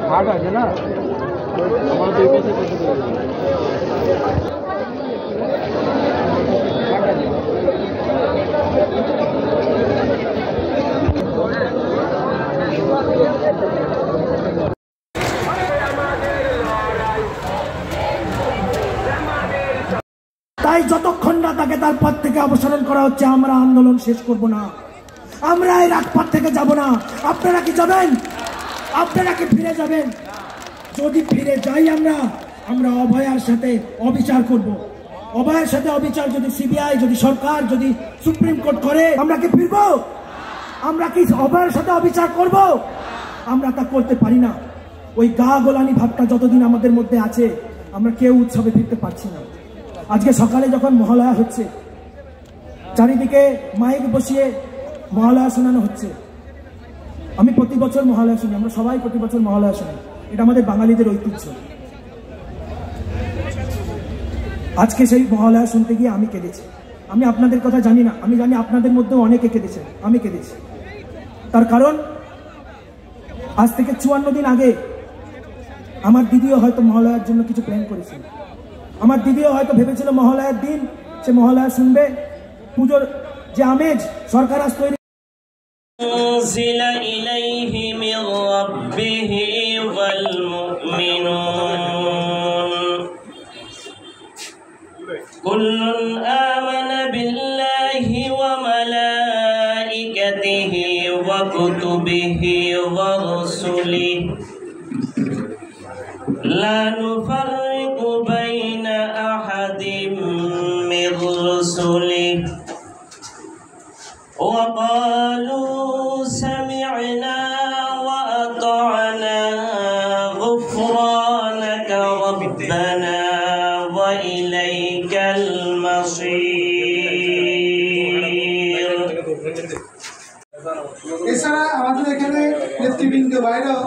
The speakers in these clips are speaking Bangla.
ঘাট আছে না আমাদের তাই যতক্ষণ না তাকে তার পদ থেকে অপসারণ করা হচ্ছে আমরা আন্দোলন শেষ করব না, আমরা এই রাজপথ থেকে যাব না। আপনারা কি যাবেন? আপনারা কি ফিরে যাবেন? যদি ফিরে যাই আমরা অভয়ার সাথে অবিচার করব। অভয়ার সাথে অবিচার যদি সিবিআই, যদি সরকার, যদি সুপ্রিম কোর্ট করে আমরা কি ফিরব? আমরা কি অভয়ার সাথে অবিচার করব? আমরা তা করতে পারি না। ওই গা গোলানি ভাবটা যতদিন আমাদের মধ্যে আছে আমরা কেউ উৎসবে ফিরতে পারছি না। আজকে সকালে যখন মহালয়া হচ্ছে, চারিদিকে মাইক বসিয়ে মহালয়া শোনানো হচ্ছে। আমি প্রতি বছর মহালয়া শুনি, আমরা সবাই প্রতি বছর মহালয়া শুনি, এটা আমাদের বাঙালিদের ঐতিহ্য। আজকে সেই মহালয়া শুনতে গিয়ে আমি কেঁদেছি। আমি আপনাদের কথা জানি না, আমি জানি আপনাদের মধ্যেও অনেকে কেঁদেছে, আমি কেঁদেছি। তার কারণ আজ থেকে 54 দিন আগে আমার দিদিও হয়তো মহালয়ার জন্য কিছু প্ল্যান করেছিল। আমার দিদিও হয়তো ভেবেছিল মহালয়ার দিন সে মহালয়া শুনবে, পুজোর যে আমেজ সরকার আজ তৈরি لا نفرق بين أحد من رسله وقالوا سمعنا وأطعنا غفرانك ربنا وإليك المصير। এছাড়া আমাদের এখানে নেতৃবৃন্দ বাইরেও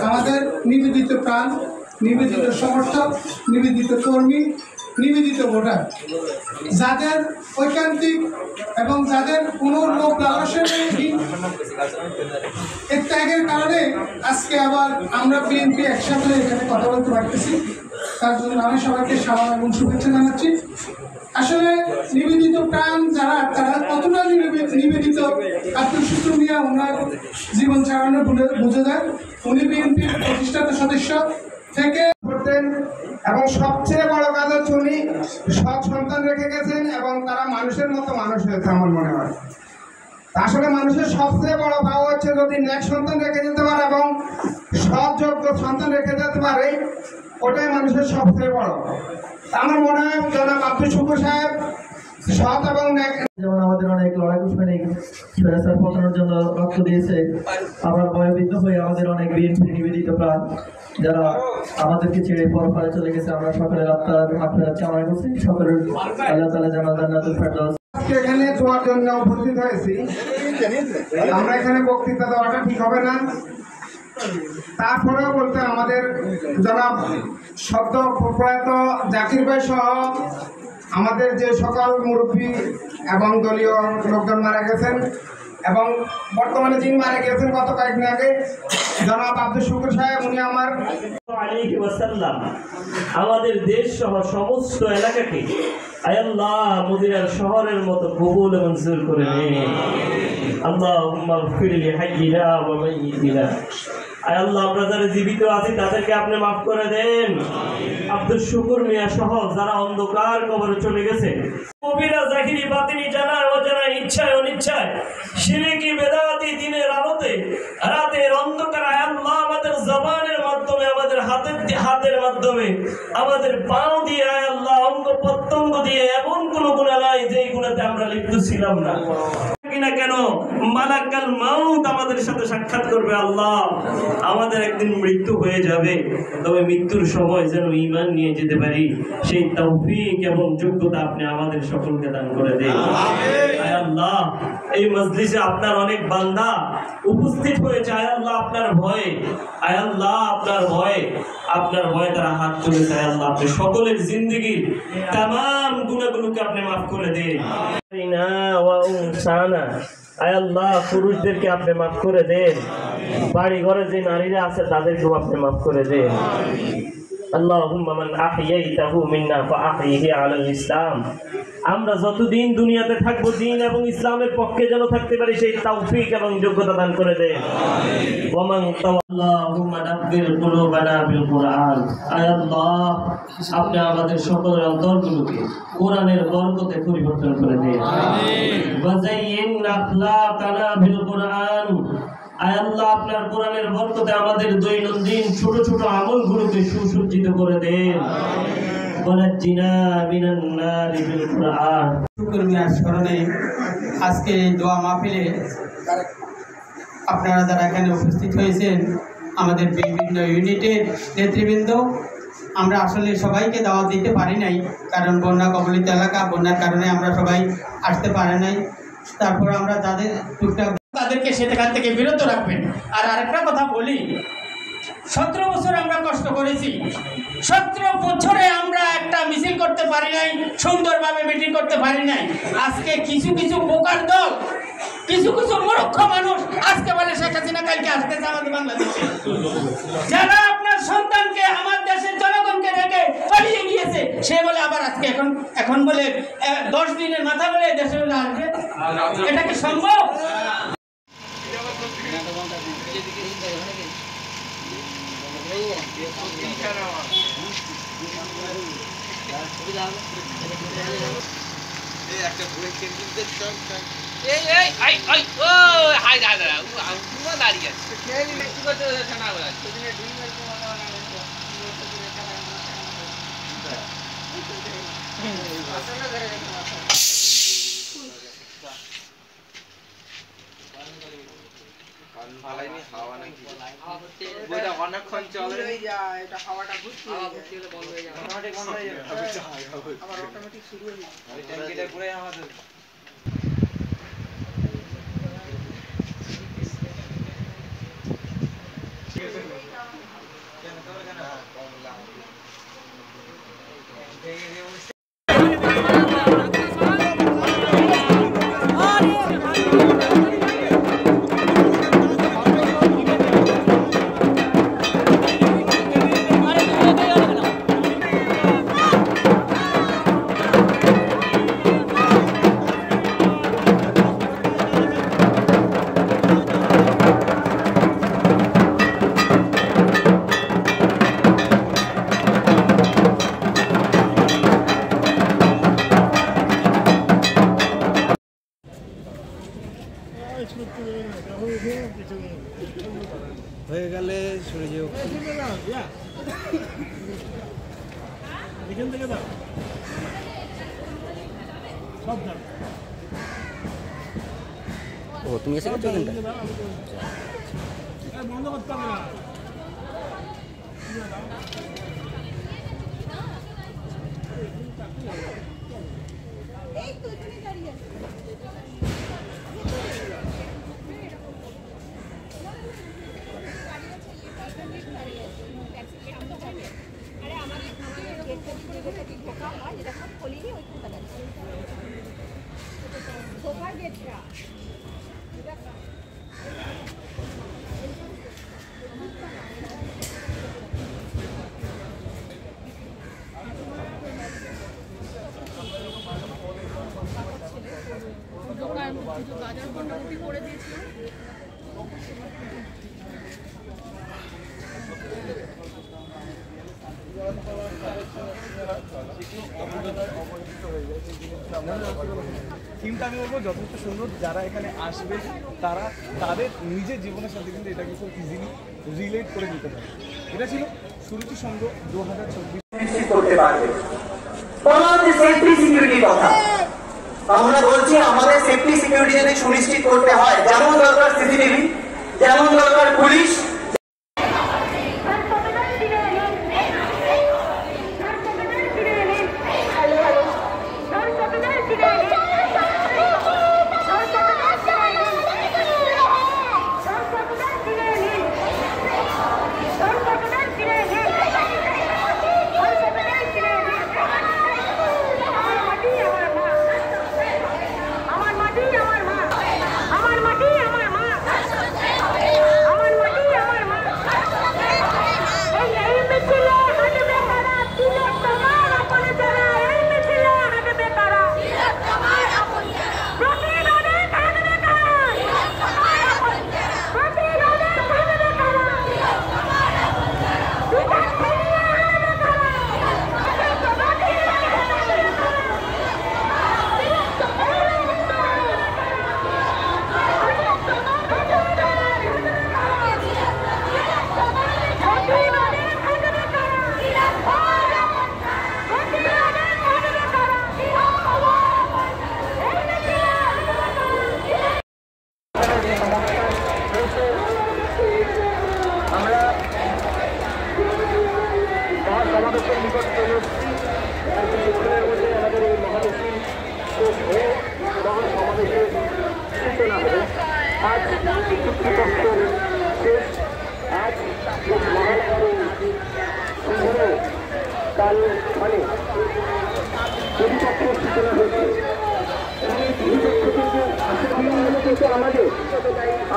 আমাদের নিবেদিত প্রাণ, নিবেদিত সমর্থক, নিবেদিত কর্মী, নিবেদিত ভোটার, যাদের ঐকান্তিক এবং যাদের কোনো লোক লালসের এর ত্যাগের কারণে আজকে আবার আমরা বিএনপি একসাথে এখানে কথা বলতে পারতেছি। তার জন্য আমি সবাইকে সালাম এবং শুভেচ্ছা জানাচ্ছি। আসলে নিবেদিত প্রাণ যারা, তারা কতটা নিবেদিত আত্মসূত্র নিয়ে ওনার জীবন চালানো বোঝা যায়। উনি বিএনপির প্রতিষ্ঠাতা সদস্য থেকে করতেন এবং সবচেয়ে বড় কাজ হচ্ছে উনি সৎ সন্তান রেখে গেছেন এবং তারা মানুষের মতো মানুষ হয়েছে আমার মনে হয়। আসলে মানুষের সবচেয়ে বড় পাওয়া হচ্ছে যদি ন্যাক সন্তান রেখে যেতে পারে এবং সৎ যোগ্য সন্তান রেখে যেতে পারে, ওটাই মানুষের সবচেয়ে বড়। আমার মনে হয় জনাব আব্দুল শুকুর সাহেব সৎ এবং ন্যাক, যেমন আমাদের অনেক লড়াকু সৈনিক ফেরেস্তার পতনের জন্য রক্ত দিয়েছে, আবার বয়োবৃদ্ধ হয়ে আমাদের অনেক বিএনপি নিবেদিত প্রাণ যারা আমাদেরকে ছেড়ে পরপারে চলে গেছে, আমরা সকলের আত্মার মাগফিরাত কামনা করছি। সকলের আল্লাহ তাআলা যেন জান্নাতুল ফেরদাউস। এখানে তোমার জন্য উপস্থিত হয়েছি। আমরা এখানে বক্তৃতা দেওয়াটা ঠিক হবে না, তারপরেও বলতে আমাদের জনাব শব্দ প্রয়াত জাকির ভাই সহ আমাদের যে সকল মুরব্বী এবং দলীয় লোকজন মারা গেছেন, এবং বর্তমানে যিনি মারা গিয়েছেন গত কয়েকদিন আগে জনাব আব্দুল শুকুর সাহেব, উনি আমার আলাইহি ওয়াসাল্লাম আমাদের দেশ সহ সমস্ত এলাকাকে আয় আল্লাহ মদিনার শহরের মতো কবুল এবং মঞ্জুর করে নিন। আল্লাহুম্মা গফির লি হাইয়িনা ওয়া মাইয়িতিনা। আয় আল্লাহ আমরা যারা জীবিত আছি তাদেরকে আপনি মাফ করে দেন। আব্দুল শুকুর মিয়া সহ যারা অন্ধকার কবরে চলে গেছে, কবিরা জাহিরি বাতিনি জানা অজানা ইচ্ছায় অনিচ্ছায় শিরকি বেদাতি দিনের আলোতে রাতের অন্ধকার আয় আল্লাহ আমাদের জবানের মাধ্যমে, আমাদের হাতের মাধ্যমে, আমাদের পাও দিয়ে আয় আল্লাহ অঙ্গ প্রত্যঙ্গ দিয়ে এমন কোন গুনাহ নাই যেই গুনাহতে আমরা লিপ্ত ছিলাম না কিনা কেন মালাকাল মাউত আমাদের সাথে সাক্ষাৎ করবে। আল্লাহ আমাদের একদিন মৃত্যু হয়ে যাবে, তবে মৃত্যুর সময় যেন ঈমান নিয়ে যেতে পারি সেই তৌফিক এবং যোগ্যতা আপনি আমাদের সকলকে দান করে দেন। আয় আল্লাহ এই মজলিসে আপনার অনেক বান্দা উপস্থিত হয়েছে আয় আল্লাহ আপনার ভয়ে, আয় আল্লাহ আপনার ভয়ে তারা হাত তুলেছে। আয় আল্লাহ আপনি সকলের জিন্দগির তামাম গুনাহগুলোকে আপনি মাফ করে দেন। আয় আল্লাহ পুরুষদেরকে আপনি মাফ করে দেন, বাড়ি ঘরে যে নারীরা আছে তাদেরকেও আপনি মাফ করে দেন। আল্লাহুম্মা মান আহইয়াইতাহু মিন্না ফাআহইহি আলাল ইসলাম। আমরা যতদিন দুনিয়াতে থাকবো দিন এবং ইসলামের পক্ষে যেন থাকতে পারি সেই তৌফিক এবং যোগ্যতা দান করে দেন। ওয়া মান আল্লাহুম্মা দাব্বির কুলুবানা বিল কুরআন। আয় আল্লাহ আপনি আমাদের সকলের অন্তরগুলোকে কোরআনের বরকতে পরিবর্তন করে দেন। ওয়া যায়্যিন আখলাকানা বিল কুরআন। আয় আল্লাহ আপনার কোরআনের বরকতে আমাদের দৈনন্দিন ছোট ছোট আমলগুলোকে সুসজ্জিত করে দেন। ওয়ানাজ্জিনা মিনান নারি বিল কুরআন। শুকুর মিয়ার স্মরণে আজকে এই দোয়া মাহফিলে আপনারা যারা এখানে উপস্থিত হয়েছেন, আমাদের বিভিন্ন ইউনিটের নেতৃবৃন্দ, আমরা আসলে সবাইকে দাওয়াত দিতে পারি নাই, কারণ বন্যা কবলিত এলাকা, বন্যার কারণে আমরা সবাই আসতে পারি নাই। তারপর আমরা যাদের টুকটাক তাদেরকে সেখান থেকে বিরত রাখবেন। আর আরেকটা কথা বলি, 17 বছর আমরা কষ্ট করেছি, 17 বছরে আমরা একটা মিছিল করতে পারি নাই, সুন্দরভাবে মিটিং করতে পারি নাই। আজকে কিছু কিছু বোকার দল, কিছু কিছু মূর্খ মানুষ আজকে বলে শেখ হাসিনা কালকে আসতেছে আমাদের বাংলাদেশে। যারা আপনার সন্তানকে আমার দেশের জনগণকে রেখে পালিয়ে গিয়েছে, সে বলে আবার আজকে এখন বলে 10 দিনের মাথা বলে দেশে বলে আসবে। এটা কি সম্ভব? অনেকক্ষণ চলে এটা হাওয়াটা ঘুরছে বন্ধ হয়ে যাবে, অটোমেটিক বন্ধ হয়ে যাবে, আবার অটোমেটিক শুরু হয়ে যাবে। ট্যাঙ্কিটা পুরো আমাদের হয়ে গেলে সরে যেও। এখান থেকে দাও সব দাও। ও তুমি এসে গেছো এখানটা, বন্ধ করতে হবে না। এই তো তুমি দাঁড়িয়ে আছো। সোফার গেটটা বাজার মোটামুটি করে দিয়েছিলাম। থিমটা আমি বলবো যথেষ্ট সুন্দর, যারা এখানে আসবে তারা তাদের নিজের জীবনের সাথে কিন্তু এটাকে খুব ইজিলি রিলেট করে নিতে পারে। এটা ছিল সুরুচি সংঘ 2024 করতে পারবে। সেফটি সিকিউরিটির কথা আমরা বলছি, আমাদের সেফটি সিকিউরিটি যদি সুনিশ্চিত করতে হয়, যেমন দরকার সিসিটিভি, যেমন দরকার পুলিশ,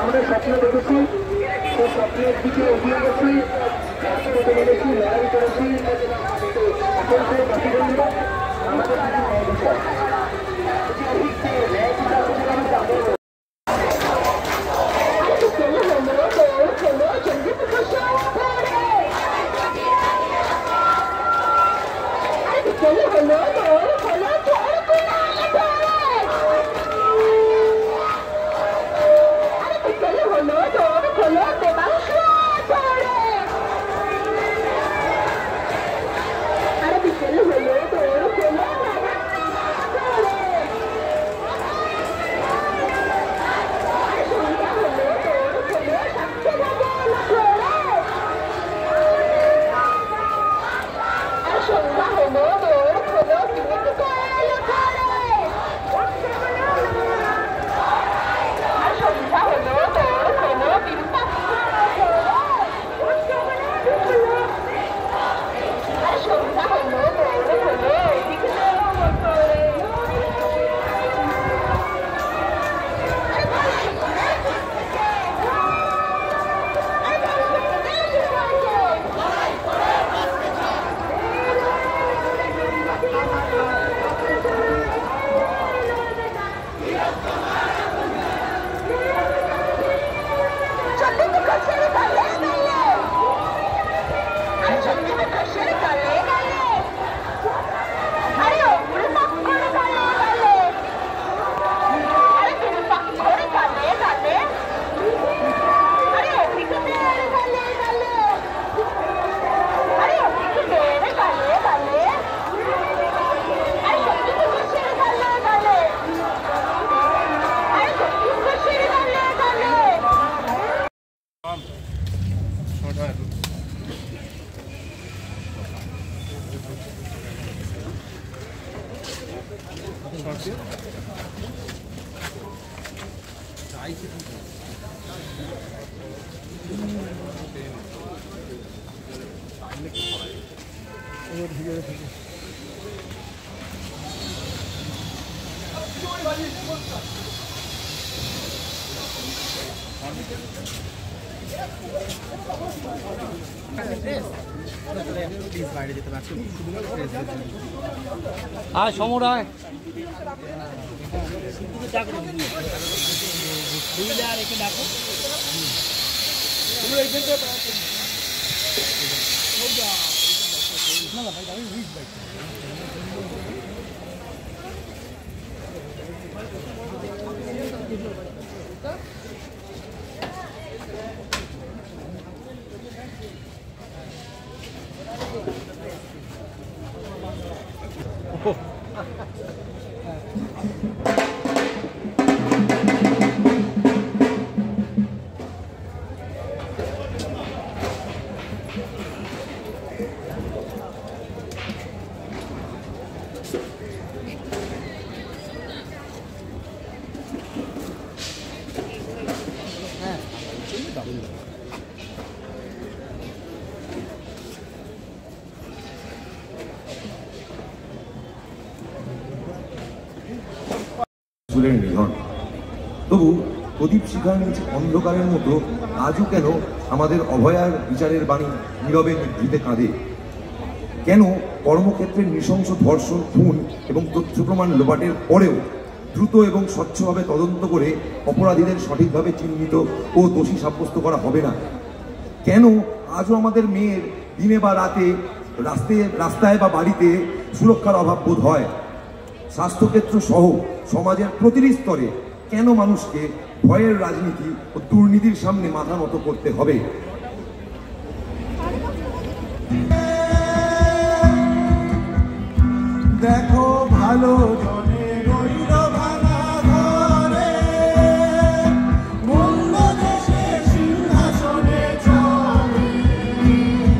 আমরা স্বপ্ন দেখেছি, সেই স্বপ্নের দিকে এগিয়ে গেছি, মেরেছি, লড়াই করেছি, এখন সেই বাকি বন্ধুরা আমাদের ন্যায় বিচার আয় সমরায় ছিলেন নিধন। তবু প্রদীপ শিখার নিচে অন্ধকারের মতো আজও কেন আমাদের অভয়ার বিচারের বাণী নীরবে নিভৃতে কাঁদে? কেন কর্মক্ষেত্রের নৃশংস ধর্ষণ, খুন এবং তথ্য প্রমাণ লোপাটের পরেও দ্রুত এবং স্বচ্ছভাবে তদন্ত করে অপরাধীদের সঠিকভাবে চিহ্নিত ও দোষী সাব্যস্ত করা হবে না? কেন আজও আমাদের মেয়ের দিনে বা রাতে রাস্তায় বা বাড়িতে সুরক্ষার অভাব বোধ হয়? স্বাস্থ্যক্ষেত্র সহ সমাজের প্রতিটি স্তরে কেন মানুষকে ভয়ের রাজনীতি ও দুর্নীতির সামনে মাথা নত করতে হবে? দেখো ভালো জনে রইল ভাঙা ঘরে, মন্দ দেশে সিংহাসনে চলে।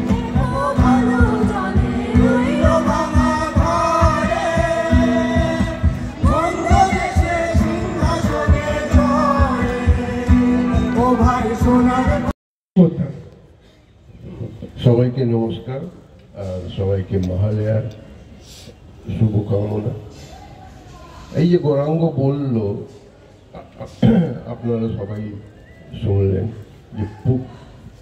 দেখো ভালো জনে রইল ভাঙা ঘরে, মন্দ দেশে সিংহাসনে চলে। ও ভাই সোনার সবাইকে নমস্কার আর সবাইকে মহালয়ার শুভকামনা। এই যে গৌরাঙ্গ বলল, আপনারা সবাই শুনলেন যে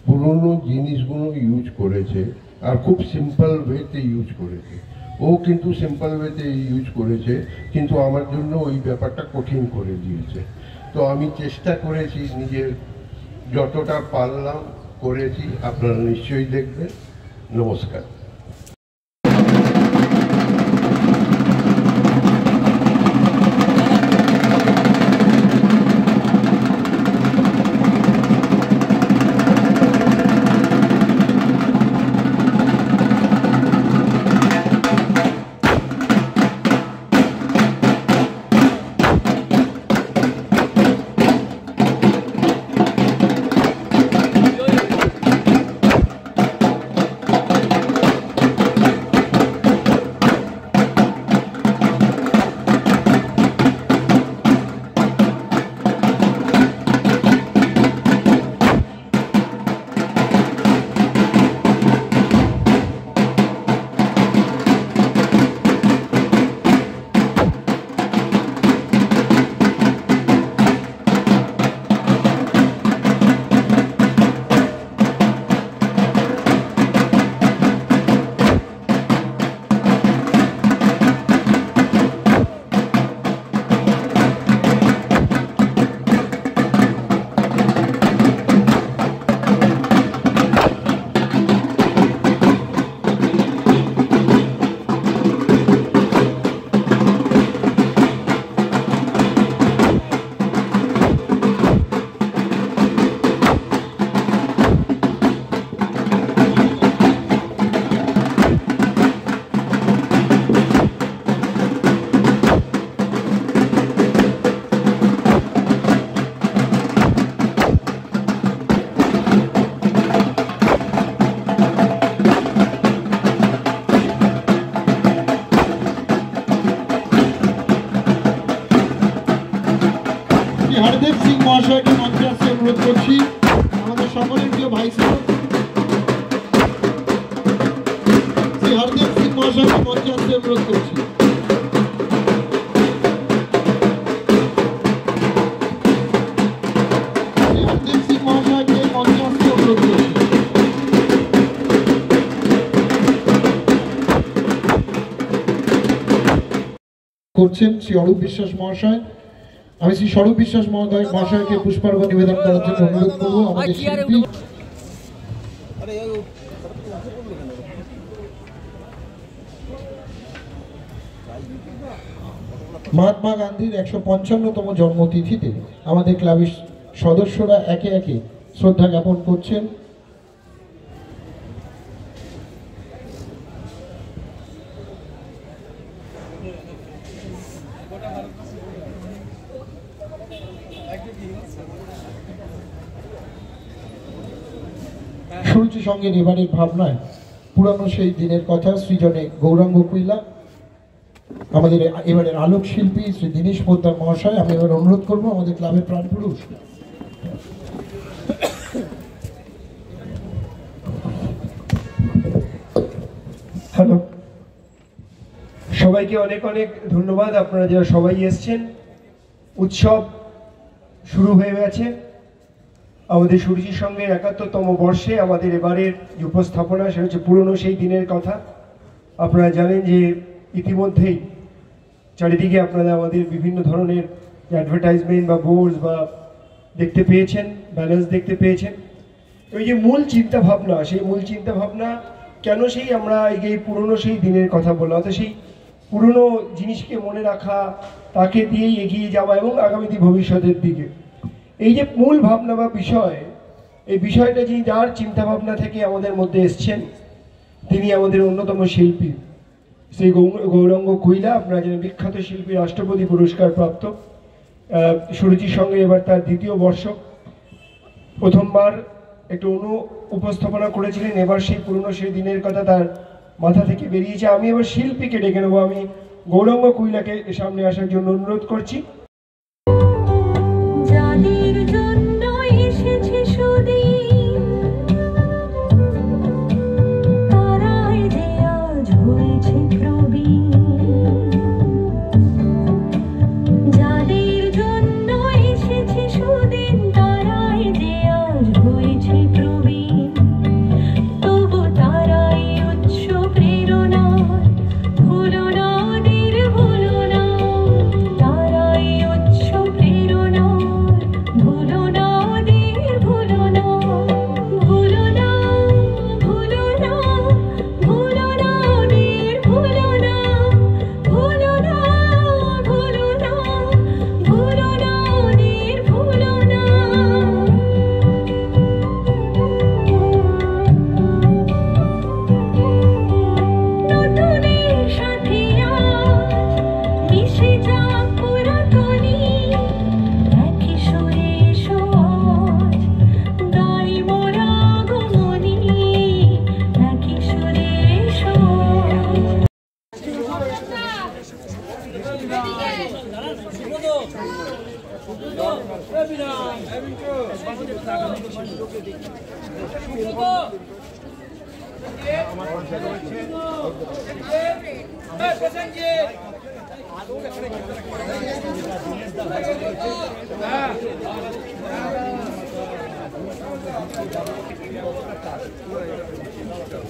পুরনো জিনিসগুলো ইউজ করেছে আর খুব সিম্পল ওয়েতে ইউজ করেছে। ও কিন্তু সিম্পল ওয়েতে ইউজ করেছে, কিন্তু আমার জন্য ওই ব্যাপারটা কঠিন করে দিয়েছে। তো আমি চেষ্টা করেছি, নিজের যতটা পারলাম করেছি, আপনারা নিশ্চয়ই দেখবেন। নমস্কার। হরদেব সিং মহাশয়কে মঞ্চে আসতে অনুরোধ করছি। আমাদের সকলের প্রিয় ভাই স্যার শ্রী হরদেব সিং মহাশয়কে মঞ্চে আসতে অনুরোধ করছি। শ্রী হরদেব সিং মহাশয়কে মঞ্চে আসতে করছেন শ্রী অরূপ বিশ্বাস মহাশয়। আমি শ্রী স্বরূপ বিশ্বাস মহাশয়কে পুষ্পার্ঘ নিবেদন করার জন্য অনুরোধ করবো। আমাদের শিল্পী মহাত্মা গান্ধীর 155তম জন্মতিথিতে আমাদের ক্লাবের সদস্যরা একে একে শ্রদ্ধা জ্ঞাপন করছেন। সুরুচি সঙ্গের এবারের ভাবনায় পুরানো সেই দিনের কথা সৃজনে গৌরাঙ্গ কুইলা, আমাদের এবারের আলোক শিল্পী শ্রী দীনেশ পোদ্দার মহাশয়। আমি এবার অনুরোধ করবো আমাদের ক্লাবের প্রাণ পুরুষ হ্যালো, সবাইকে অনেক অনেক ধন্যবাদ। আপনারা যারা সবাই এসছেন, উৎসব শুরু হয়ে গেছে। আমাদের সুরুচির সঙ্গে 71তম বর্ষে আমাদের এবারের যে উপস্থাপনা সেটা হচ্ছে পুরনো সেই দিনের কথা। আপনারা জানেন যে ইতিমধ্যেই চারিদিকে আপনারা আমাদের বিভিন্ন ধরনের অ্যাডভার্টাইজমেন্ট বা বোর্ডস বা দেখতে পেয়েছেন, ব্যানার্স দেখতে পেয়েছেন। ওই যে মূল চিন্তাভাবনা, সেই মূল চিন্তাভাবনা কেন সেই আমরা এই পুরনো সেই দিনের কথা বলা, অর্থাৎ সেই পুরনো জিনিসকে মনে রাখা, তাকে দিয়েই এগিয়ে যাওয়া এবং আগামী ভবিষ্যতের দিকে, এই যে মূল ভাবনা বা বিষয়, এই বিষয়টা যিনি যার চিন্তাভাবনা থেকে আমাদের মধ্যে এসছেন তিনি আমাদের অন্যতম শিল্পী শ্রী গৌরাঙ্গ কুইলা। আপনারা জানেন বিখ্যাত শিল্পী, রাষ্ট্রপতি পুরস্কার প্রাপ্ত। সুরুচির সঙ্গে এবার তার 2য় বর্ষ। প্রথমবার একটু উপস্থাপনা করেছিলেন, এবার সেই পুরনো সেই দিনের কথা তার মাথা থেকে বেরিয়েছে। আমি এবার শিল্পীকে ডেকে নেবো। আমি গৌরাঙ্গ কুইলাকে সামনে আসার জন্য অনুরোধ করছি।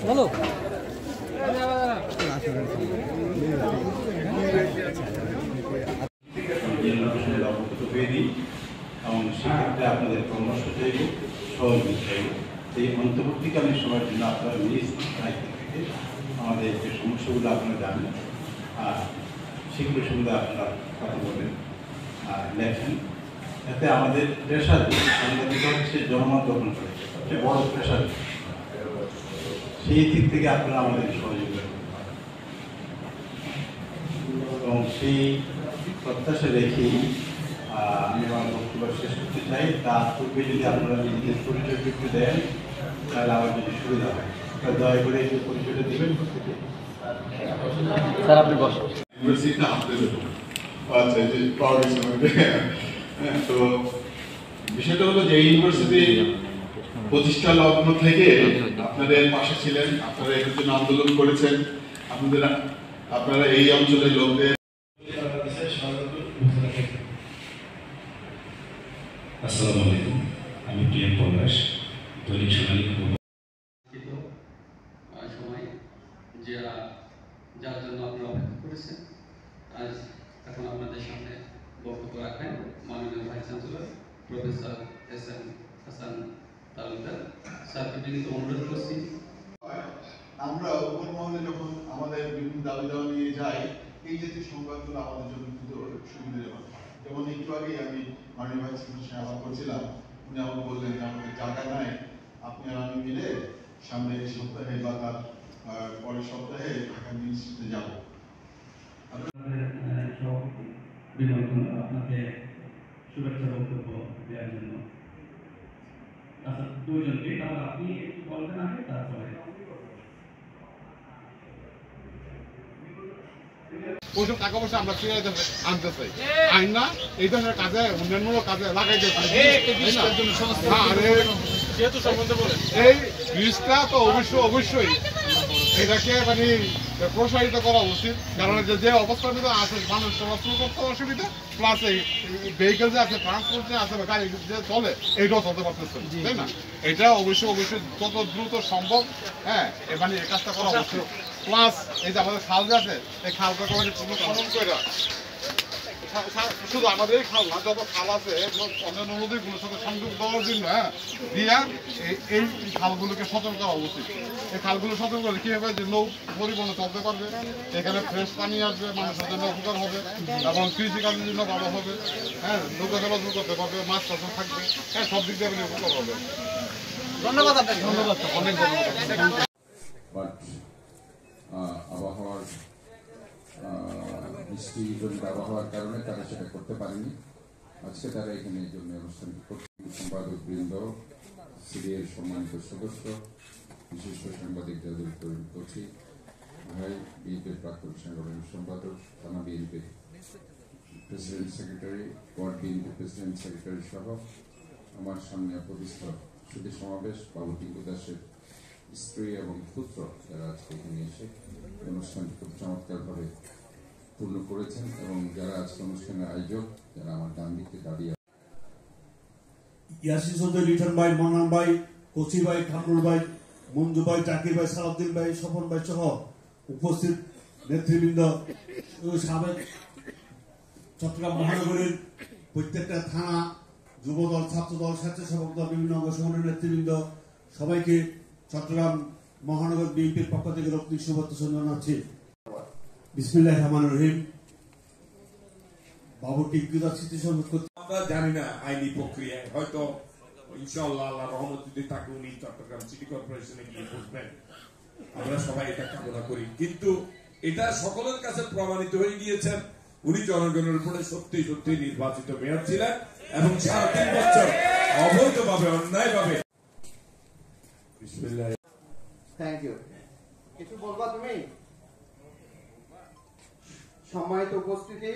বলো এবং সেক্ষেত্রে আপনাদের পরামর্শ চাইব, সহযোগিতা চাইব। এই অন্তর্বর্তীকালীন সময়ের জন্য আপনারা নিজ দায়িত্ব থেকে আমাদের যে সমস্যাগুলো আপনারা জানেন আর সেগুলো সম্বন্ধে আপনারা কথা বলেন আর লেখেন, যাতে আমাদের প্রেশার সাংবাদিকতা হচ্ছে জনমত গঠন করে সবচেয়ে বড় প্রেশার, সেই দিক থেকে আপনারা আমাদের সহযোগিতা করতে পারেন। এবং সেই প্রত্যাশা রেখেই আমি আমার বক্তব্য শেষ করতে চাই। তার পূর্বে যদি আপনারা নিজেদের পরিচয় একটু দেন তাহলে আমার যদি সুবিধা হয়, দয়া করে একটু পরিচয়টা দেবেন। স্যার আপনি বসুন। ইউনিভার্সিটিটা হাতে দেবো, আচ্ছা যে তো বিষয়টা হলো যে ইউনিভার্সিটি প্রতিষ্ঠা লগ্ন থেকে আপনাদের পাশে ছিলেন, আপনারা এর জন্য আন্দোলন করেছেন, আপনারা এই অঞ্চলের লোকদের। আসসালামু আলাইকুম, আমি প্রিয়াম পলাশ, দৈনিক সোনালী সময় যার জন্য আপনারা অপেক্ষা করেছেন। আজ এখন আপনাদের সামনে বক্তব্য রাখবেন মাননীয় vice chancellor professor SM. Hasan Talukdar. স্যারকে বিনীত অনুরোধ করছি। আমরা উপর মহলে যখন আমাদের বিভিন্ন দাবি দাওয়া নিয়ে যাই, এই জাতীয় সংবাদগুলো আমাদের জন্য কিন্তু সুবিধাজনক। যেমন একটু আগেই আমি মাননীয় ভাইস চ্যান্সেলরের সঙ্গে আলাপ করছিলাম, উনি আমাকে বললেন যে আমাদের জায়গা নাই, আপনি আর আমি মিলে সামনে এই সপ্তাহে বা তার পরের সপ্তাহে ঢাকা মিউনিসিপ্যালিটিতে যাব। আপনাকে শুভেচ্ছা বক্তব্য দেওয়ার জন্য। আচ্ছা, দুইজনকে তাহলে আপনি একটু বলবেন আগে, তারপরে ওইসব টাকা পয়সা আমরা ফিরে আনতে চাই, আইন না এই ধরনের কাজে উন্নয়নমূলক কাজে লাগাইতে চাই। এই ব্রিজটা তো অবশ্যই এটাকে মানে প্রসারিত করা উচিত, কারণ যে অবস্থার মধ্যে আছে মানুষ চলাচল করতে অসুবিধা, প্লাস এই ভেহিকেল যে আছে, ট্রান্সপোর্ট যে আছে, গাড়ি যে চলে এইটাও চলতে পারতেছে, তাই না? এটা অবশ্যই যত দ্রুত সম্ভব মানে এই কাজটা করা উচিত। প্লাস এই যে আমাদের খাল যে আছে, এই খালটা খনন করে শুধু আমাদের এই খাল না, যত খাল আছে অন্যান্য নদীগুলোর সাথে সংযোগ দেওয়ার জন্য দিয়া এই খালগুলোকে সচল করা উচিত। এই খালগুলো সচল করলে কি হবে, যে নৌ পরিবহন চলতে পারবে, এখানে ফ্রেশ পানি আসবে, মানুষের জন্য উপকার হবে এবং কৃষিকাজের জন্য ভালো হবে, নৌকা চলাচল করতে পারবে, মাছ চাষ থাকবে, সব দিক দিয়ে উপকার হবে। ধন্যবাদ আপনাকে। ধন্যবাদ, অনেক ধন্যবাদ। আবহাওয়ার বৃষ্টিজনিত আবহাওয়ার কারণে তারা সেটা করতে পারেনি। আজকে তারা এখানে এই জন্য অনুষ্ঠানটি করছে। সম্পাদক বৃন্দ, সিরিয়ার সম্মানিত সদস্য, বিশিষ্ট সাংবাদিক জাদুল করিম কচি ভাই, বিএনপির প্রাক্তন সাংগঠনিক সম্পাদক, থানা বিএনপির প্রেসিডেন্ট সেক্রেটারি, ওয়ার্ড বিএনপির প্রেসিডেন্ট সেক্রেটারি সহ আমার সামনে প্রতিষ্ঠ সুধী সমাবেশ, বাবু টিঙ্কু দাসের স্ত্রী এবং পুত্র, যারা আজকে এখানে এসে অনুষ্ঠানটি খুব চমৎকারভাবে পূর্ণ করেছেন এবং যারা আজকে অনুষ্ঠানের আয়োজক, যারা আমার ডান দিকে দাঁড়িয়ে ইয়াসিন চৌধুরী, লিটন ভাই, মন্নান ভাই, কচি ভাই, কামরুল ভাই, মঞ্জু ভাই, জাকির ভাই, সালাউদ্দিন ভাই, স্বপন ভাই সহ উপস্থিত নেতৃবৃন্দ, সাবেক চট্টগ্রাম মহানগরীর প্রত্যেকটা থানা, যুবদল, ছাত্রদল, স্বেচ্ছাসেবক দল, বিভিন্ন অঙ্গ সংগঠনের নেতৃবৃন্দ, সবাইকে চট্টগ্রাম মহানগর বিএনপির পক্ষ থেকে রক্তিম শুভেচ্ছা জানাচ্ছি। বিসমিল্লাহির রহমানির রহিম। বাবু টিঙ্কু দাস স্মৃতি সংগঠন আমরা জানি না আইনি প্রক্রিয়ায়, হয়তো ইনশাআল্লাহ আল্লাহ রহমত যদি তাকে উনি চট্টগ্রাম সিটি কর্পোরেশনে গিয়ে বসবেন, আমরা সবাই এটা কামনা করি। কিন্তু এটা সকলের কাছে প্রমাণিত হয়ে গিয়েছেন উনি জনগণের উপরে সত্যি সত্যি নির্বাচিত মেয়র ছিলেন এবং 3.5 বছর অবৈধভাবে, অন্যায়ভাবে। Thank you. কিছু বলবা তুমি? সম্মানিত উপস্থিতি,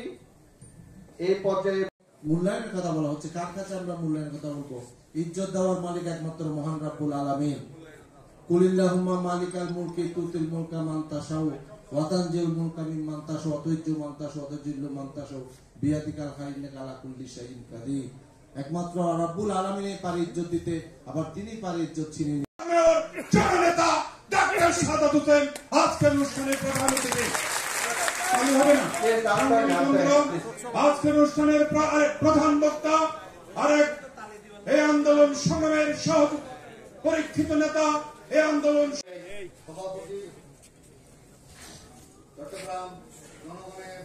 এই পর্যায়ে মূল্যায়নের কথা বলা হচ্ছে। কার কাছে আমরা মূল্যায়নের কথা বলবো? ইজ্জত দেওয়ার মালিক একমাত্র মহান রাব্বুল আলামিন। কুলিল্লাহুম্মা মালিকাল মুলকি তুতিল মুলকা মান তাশাউ ওয়া তানজিউল মুলকা মিম্মান তাশাউ ওয়া তুইজ্জু মান তাশাউ ওয়া তুযিল্লু মান তাশাউ বিয়াদিকাল খায়র ইন্নাকা আলা কুল্লি শাইইন কাদির। একমাত্র রাব্বুল আলামিনই পারে ইজ্জত দিতে, আবার তিনি পারে ইজ্জত ছিনিয়ে নিতে। জননেতা ডাক্তার সাদাত হোসেন আজকের অনুষ্ঠানের প্রধান অতিথি। আজকের অনুষ্ঠানের প্রধান বক্তা আরেক এই আন্দোলন সংগ্রামের সহ পরীক্ষিত নেতা, এই আন্দোলন সভাপতি, চট্টগ্রাম জনগণের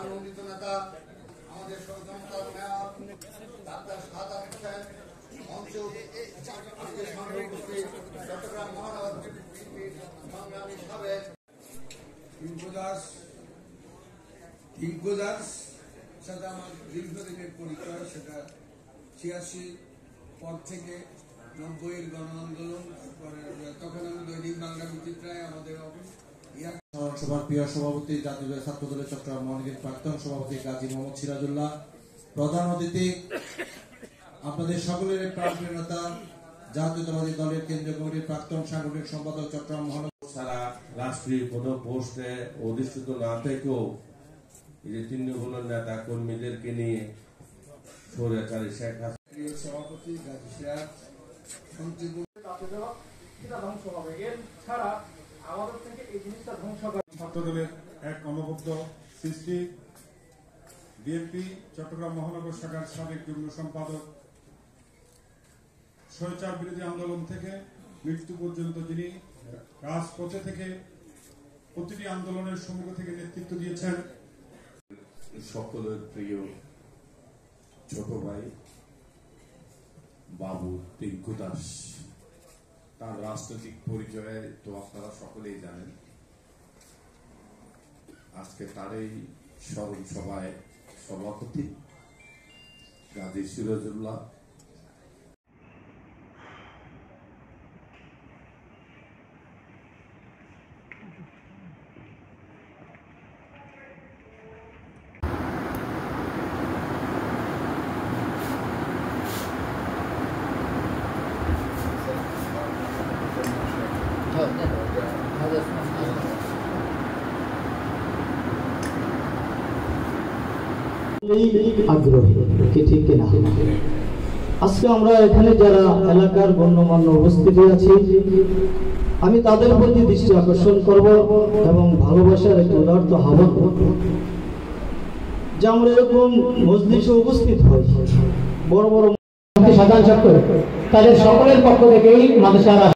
মনোনীত নেতা, আমাদের সহজমতার মেয়র ডাক্তার সাদাত হোসেন, মঞ্চে চট্টগ্রাম মহানগর সংগ্রামী সাবেক টিঙ্কু দাস সাথে আমার দীর্ঘদিনের পরিচয়। সেটা 86 পর থেকে 90-এর গণ আন্দোলন, তখন আমি দৈনিক বাংলা বিচিত্রায় আমাদের সভার প্রিয় সভাপতি, জাতীয় ছাত্রদলের চট্টগ্রাম মহানগরীর প্রাক্তন সভাপতি কাজী মোহাম্মদ সিরাজুল্লাহ, প্রধান অতিথি আপনাদের সকলের প্রাণপ্রিয় নেতা, জাতীয়তাবাদী দলের কেন্দ্রীয় কমিটির প্রাক্তন সাংগঠনিক সম্পাদক, চট্টগ্রাম মহানগর। সারা রাষ্ট্রীয় কোনো পোস্টে অধিষ্ঠিত না থেকেও এই যে তৃণমূলের নেতা কর্মীদেরকে নিয়ে স্বৈরাচারী শেখ হাসিনা সভাপতি গাজী সিরাজ ধ্বংস হবে। এর ছাড়া আমাদের থেকে এই জিনিসটা ধ্বংস করে। ছাত্রদলের এক অনবদ্য সৃষ্টি বিএনপি চট্টগ্রাম মহানগর শাখার সাবেক যুগ্ম সম্পাদক, স্বৈরাচার বিরোধী আন্দোলন থেকে মৃত্যু পর্যন্ত যিনি রাজপথে থেকে প্রতিটি আন্দোলনের সম্মুখ থেকে নেতৃত্ব দিয়েছেন। সকলের প্রিয় ছোট ভাই বাবু টিঙ্কু দাস, তার রাজনৈতিক পরিচয়ে তো আপনারা সকলেই জানেন। আজকে তার এই স্মরণ সভায় সভাপতি গাজী সিরাজুল্লাহ, আগ্রহী কি ঠিক কিনা? আজকে আমরা এখানে যারা এলাকার গণ্যমান্য উপস্থিতি আছি, আমি তাদের প্রতি দৃষ্টি আকর্ষণ করব এবং ভালোবাসার একটি উদার্ত আহ্বান করব যে আমরা এরকম মজলিসে উপস্থিত হই, বড় বড় সাধারণ ছাত্র তাদের সকলের পক্ষ থেকেই মাদ্রাসার